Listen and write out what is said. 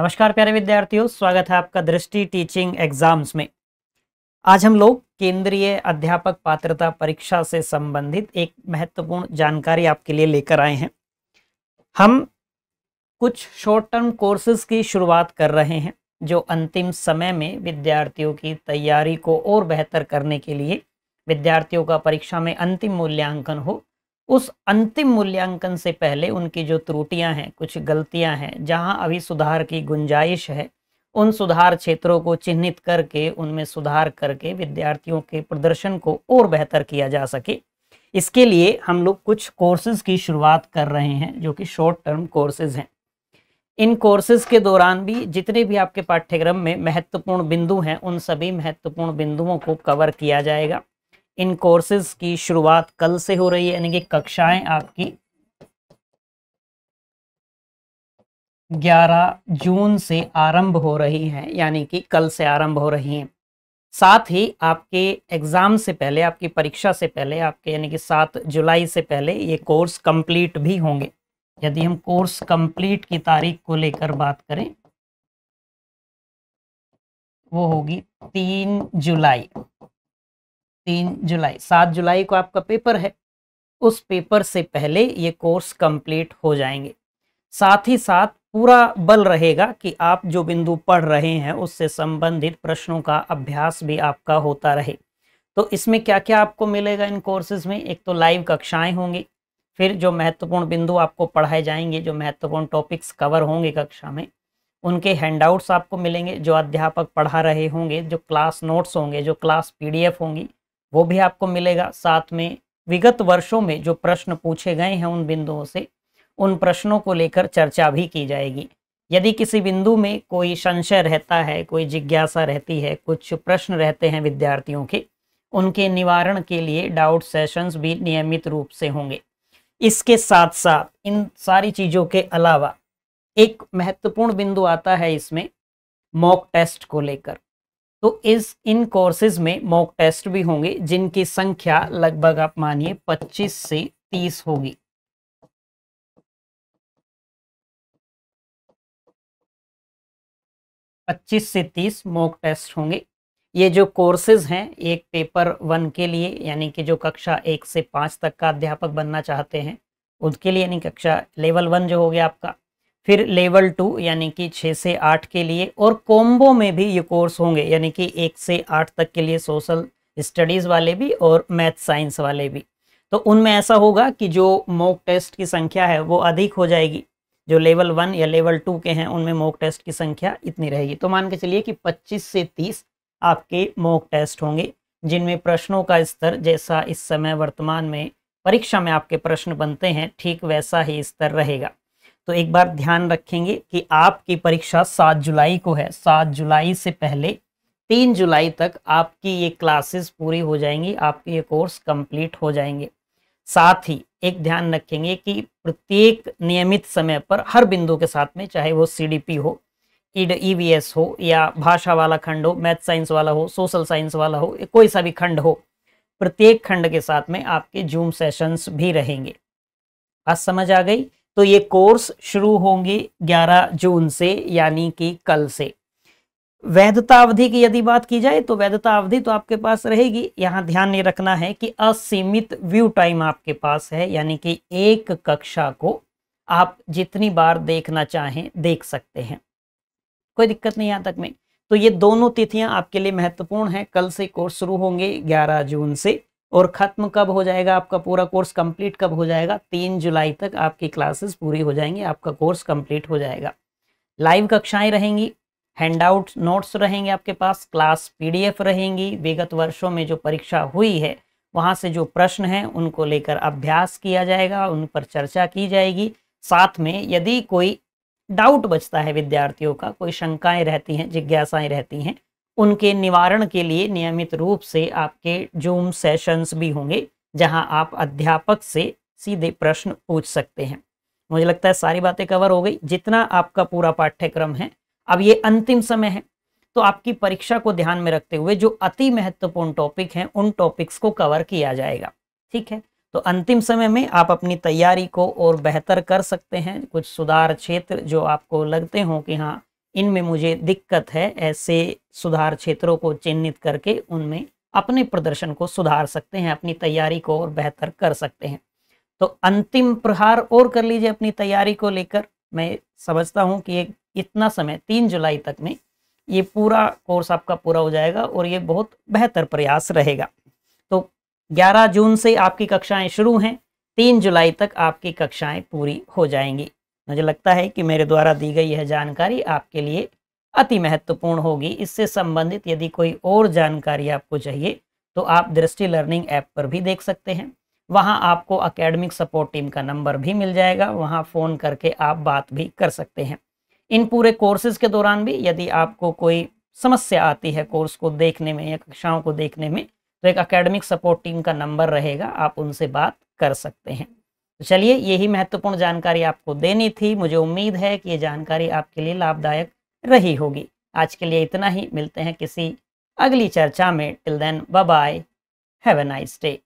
नमस्कार प्यारे विद्यार्थियों, स्वागत है आपका दृष्टि टीचिंग एग्जाम्स में। आज हम लोग केंद्रीय अध्यापक पात्रता परीक्षा से संबंधित एक महत्वपूर्ण जानकारी आपके लिए लेकर आए हैं। हम कुछ शॉर्ट टर्म कोर्सेज की शुरुआत कर रहे हैं जो अंतिम समय में विद्यार्थियों की तैयारी को और बेहतर करने के लिए, विद्यार्थियों का परीक्षा में अंतिम मूल्यांकन हो, उस अंतिम मूल्यांकन से पहले उनकी जो त्रुटियां हैं, कुछ गलतियां हैं, जहां अभी सुधार की गुंजाइश है, उन सुधार क्षेत्रों को चिन्हित करके उनमें सुधार करके विद्यार्थियों के प्रदर्शन को और बेहतर किया जा सके। इसके लिए हम लोग कुछ कोर्सेज की शुरुआत कर रहे हैं जो कि शॉर्ट टर्म कोर्सेज हैं। इन कोर्सेज के दौरान भी जितने भी आपके पाठ्यक्रम में महत्वपूर्ण बिंदु हैं, उन सभी महत्वपूर्ण बिंदुओं को कवर किया जाएगा। इन कोर्सेज की शुरुआत कल से हो रही है, यानी कि कक्षाएं आपकी 11 जून से आरंभ हो रही हैं, यानी कि कल से आरंभ हो रही हैं। साथ ही आपके एग्जाम से पहले, आपकी परीक्षा से पहले, आपके यानी कि 7 जुलाई से पहले ये कोर्स कंप्लीट भी होंगे। यदि हम कोर्स कंप्लीट की तारीख को लेकर बात करें, वो होगी 3 जुलाई। 7 जुलाई को आपका पेपर है, उस पेपर से पहले ये कोर्स कंप्लीट हो जाएंगे। साथ ही साथ पूरा बल रहेगा कि आप जो बिंदु पढ़ रहे हैं उससे संबंधित प्रश्नों का अभ्यास भी आपका होता रहे। तो इसमें क्या क्या आपको मिलेगा इन कोर्सेज में? एक तो लाइव कक्षाएं होंगी, फिर जो महत्वपूर्ण बिंदु आपको पढ़ाए जाएंगे, जो महत्वपूर्ण टॉपिक्स कवर होंगे कक्षा में, उनके हैंडआउट्स आपको मिलेंगे जो अध्यापक पढ़ा रहे होंगे, जो क्लास नोट्स होंगे, जो क्लास पीडीएफ होंगी, वो भी आपको मिलेगा। साथ में विगत वर्षों में जो प्रश्न पूछे गए हैं उन बिंदुओं से, उन प्रश्नों को लेकर चर्चा भी की जाएगी। यदि किसी बिंदु में कोई संशय रहता है, कोई जिज्ञासा रहती है, कुछ प्रश्न रहते हैं विद्यार्थियों के, उनके निवारण के लिए डाउट सेशंस भी नियमित रूप से होंगे। इसके साथ साथ इन सारी चीज़ों के अलावा एक महत्वपूर्ण बिंदु आता है इसमें मॉक टेस्ट को लेकर। तो इन कोर्सेज में मॉक टेस्ट भी होंगे जिनकी संख्या लगभग आप मानिए 25 से 30 होगी। पच्चीस से 30 मॉक टेस्ट होंगे। ये जो कोर्सेज हैं, एक पेपर 1 के लिए, यानी कि जो कक्षा 1 से 5 तक का अध्यापक बनना चाहते हैं उनके लिए, यानी कक्षा लेवल 1 जो हो गया आपका, फिर लेवल 2 यानी कि 6 से 8 के लिए, और कॉम्बो में भी ये कोर्स होंगे, यानी कि 1 से 8 तक के लिए सोशल स्टडीज़ वाले भी और मैथ साइंस वाले भी। तो उनमें ऐसा होगा कि जो मॉक टेस्ट की संख्या है वो अधिक हो जाएगी। जो लेवल 1 या लेवल 2 के हैं उनमें मॉक टेस्ट की संख्या इतनी रहेगी। तो मान के चलिए कि 25 से 30 आपके मॉक टेस्ट होंगे जिनमें प्रश्नों का स्तर जैसा इस समय वर्तमान में परीक्षा में आपके प्रश्न बनते हैं ठीक वैसा ही स्तर रहेगा। तो एक बार ध्यान रखेंगे कि आपकी परीक्षा 7 जुलाई को है। 7 जुलाई से पहले 3 जुलाई तक आपकी ये क्लासेस पूरी हो जाएंगी, आपके ये कोर्स कंप्लीट हो जाएंगे। साथ ही एक ध्यान रखेंगे कि प्रत्येक नियमित समय पर हर बिंदु के साथ में, चाहे वो सीडीपी हो, ईवीएस हो, या भाषा वाला खंड हो, मैथ साइंस वाला हो, सोशल साइंस वाला हो, कोई सा भी खंड हो, प्रत्येक खंड के साथ में आपके जूम सेशंस भी रहेंगे। आज समझ आ गई? तो ये कोर्स शुरू होंगे 11 जून से, यानी कि कल से। वैधता अवधि की यदि बात की जाए तो वैधता अवधि तो आपके पास रहेगी। यहाँ ध्यान ये रखना है कि असीमित व्यू टाइम आपके पास है, यानी कि एक कक्षा को आप जितनी बार देखना चाहें देख सकते हैं, कोई दिक्कत नहीं यहाँ तक में। तो ये दोनों तिथियां आपके लिए महत्वपूर्ण हैं। कल से कोर्स शुरू होंगे 11 जून से, और ख़त्म कब हो जाएगा आपका पूरा कोर्स, कंप्लीट कब हो जाएगा? 3 जुलाई तक आपकी क्लासेस पूरी हो जाएंगी, आपका कोर्स कंप्लीट हो जाएगा। लाइव कक्षाएं रहेंगी, हैंडआउट नोट्स रहेंगे आपके पास, क्लास पीडीएफ रहेंगी, विगत वर्षों में जो परीक्षा हुई है वहाँ से जो प्रश्न हैं उनको लेकर अभ्यास किया जाएगा, उन पर चर्चा की जाएगी। साथ में यदि कोई डाउट बचता है विद्यार्थियों का, कोई शंकाएं रहती हैं, जिज्ञासाएं रहती हैं, उनके निवारण के लिए नियमित रूप से आपके जूम सेशंस भी होंगे जहां आप अध्यापक से सीधे प्रश्न पूछ सकते हैं। मुझे लगता है सारी बातें कवर हो गई। जितना आपका पूरा पाठ्यक्रम है, अब ये अंतिम समय है, तो आपकी परीक्षा को ध्यान में रखते हुए जो अति महत्वपूर्ण टॉपिक हैं उन टॉपिक्स को कवर किया जाएगा। ठीक है, तो अंतिम समय में आप अपनी तैयारी को और बेहतर कर सकते हैं। कुछ सुधार क्षेत्र जो आपको लगते हों कि हाँ इनमें मुझे दिक्कत है, ऐसे सुधार क्षेत्रों को चिन्हित करके उनमें अपने प्रदर्शन को सुधार सकते हैं, अपनी तैयारी को और बेहतर कर सकते हैं। तो अंतिम प्रहार और कर लीजिए अपनी तैयारी को लेकर। मैं समझता हूँ कि इतना समय 3 जुलाई तक में ये पूरा कोर्स आपका पूरा हो जाएगा और ये बहुत बेहतर प्रयास रहेगा। तो 11 जून से आपकी कक्षाएं शुरू हैं, 3 जुलाई तक आपकी कक्षाएं पूरी हो जाएंगी। मुझे लगता है कि मेरे द्वारा दी गई यह जानकारी आपके लिए अति महत्वपूर्ण होगी। इससे संबंधित यदि कोई और जानकारी आपको चाहिए तो आप दृष्टि लर्निंग ऐप पर भी देख सकते हैं। वहां आपको एकेडमिक सपोर्ट टीम का नंबर भी मिल जाएगा, वहां फ़ोन करके आप बात भी कर सकते हैं। इन पूरे कोर्सेज के दौरान भी यदि आपको कोई समस्या आती है कोर्स को देखने में या कक्षाओं को देखने में, तो एक एकेडमिक सपोर्ट टीम का नंबर रहेगा, आप उनसे बात कर सकते हैं। तो चलिए, यही महत्वपूर्ण जानकारी आपको देनी थी। मुझे उम्मीद है कि ये जानकारी आपके लिए लाभदायक रही होगी। आज के लिए इतना ही, मिलते हैं किसी अगली चर्चा में। Till then, bye bye, have a nice day.